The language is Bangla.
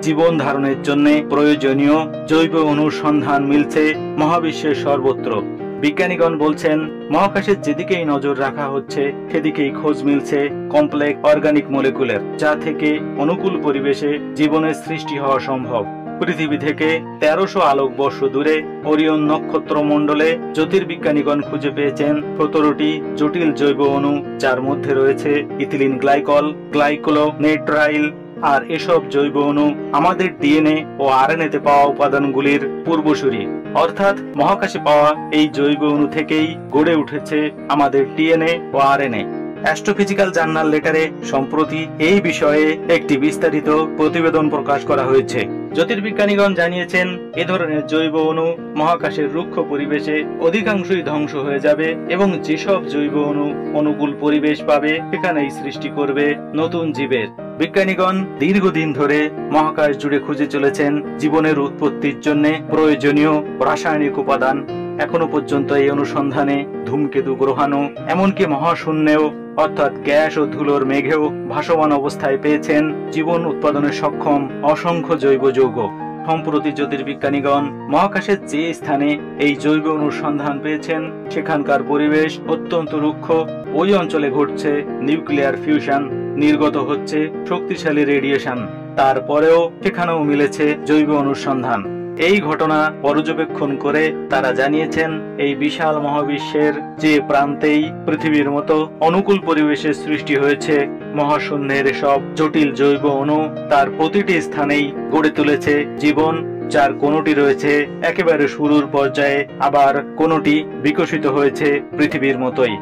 জীবন ধারণের জন্য প্রয়োজনীয় জৈব অণুর সন্ধান মিলছে মহাবিশ্বের সর্বত্র। বিজ্ঞানীগণ বলছেন, মহাকাশের যেদিকেই নজর রাখা হচ্ছে সেদিকেই খোঁজ মিলছে কমপ্লেক্স অর্গানিক মলিকুলের, যা থেকে অনুকূল পরিবেশে জীবনের সৃষ্টি হওয়া সম্ভব। পৃথিবী থেকে 1300 আলোকবর্ষ দূরে ওরিয়ন নক্ষত্র মণ্ডলে জ্যোতির্বিজ্ঞানীগণ খুঁজে পেয়েছেন 17টি জটিল জৈব অণু, যার মধ্যে রয়েছে ইথিলিন গ্লাইকল, গ্লাইকোলোনেট্রাইল। আর এসব জৈব অণু আমাদের ডিএনএ ও আরএনএতে পাওয়া উপাদানগুলির পূর্বসূরি, অর্থাৎ মহাকাশে পাওয়া এই জৈব অণু থেকেই গড়ে উঠেছে আমাদের ডিএনএ ও আরএনএ। অ্যাস্ট্রোফিজিক্যাল জার্নাল লেটারে সম্প্রতি এই বিষয়ে একটি বিস্তারিত প্রতিবেদন প্রকাশ করা হয়েছে। জ্যোতির্বিজ্ঞানীগণ জানিয়েছেন, এ ধরনের জৈব অণু মহাকাশের রুক্ষ পরিবেশে অধিকাংশই ধ্বংস হয়ে যাবে এবং যেসব জৈব অণু অনুকূল পরিবেশ পাবে সেখানেই সৃষ্টি করবে নতুন জীবের। বিজ্ঞানীগণ দীর্ঘদিন ধরে মহাকাশ জুড়ে খুঁজে চলেছেন জীবনের উৎপত্তির জন্য প্রয়োজনীয় রাসায়নিক উপাদান। এখনো পর্যন্ত এই অনুসন্ধানে ধূমকেতু, গ্রহাণু, এমনকি মহাশূন্যেও অর্থাৎ গ্যাস ও ধুলোর মেঘেও ভাসমান অবস্থায় পেয়েছেন জীবন উৎপাদনে সক্ষম অসংখ্য জৈব যৌগ। সম্প্রতি জ্যোতির্বিজ্ঞানীগণ মহাকাশের যে স্থানে এই জৈব অণুর সন্ধান পেয়েছেন সেখানকার পরিবেশ অত্যন্ত রুক্ষ। ওই অঞ্চলে ঘটছে নিউক্লিয়ার ফিউশন, নির্গত হচ্ছে শক্তিশালী রেডিয়েশন। তারপরেও সেখানেও মিলেছে জৈব অণুর সন্ধান। এই ঘটনা পর্যবেক্ষণ করে তারা জানিয়েছেন, এই বিশাল মহাবিশ্বের যে প্রান্তেই পৃথিবীর মতো অনুকূল পরিবেশের সৃষ্টি হয়েছে, মহাশূন্যের সব জটিল জৈব অণু তার প্রতিটি স্থানেই গড়ে তুলেছে জীবন, যার কোনটি রয়েছে একেবারে শুরুর পর্যায়ে, আবার কোনটি বিকশিত হয়েছে পৃথিবীর মতোই।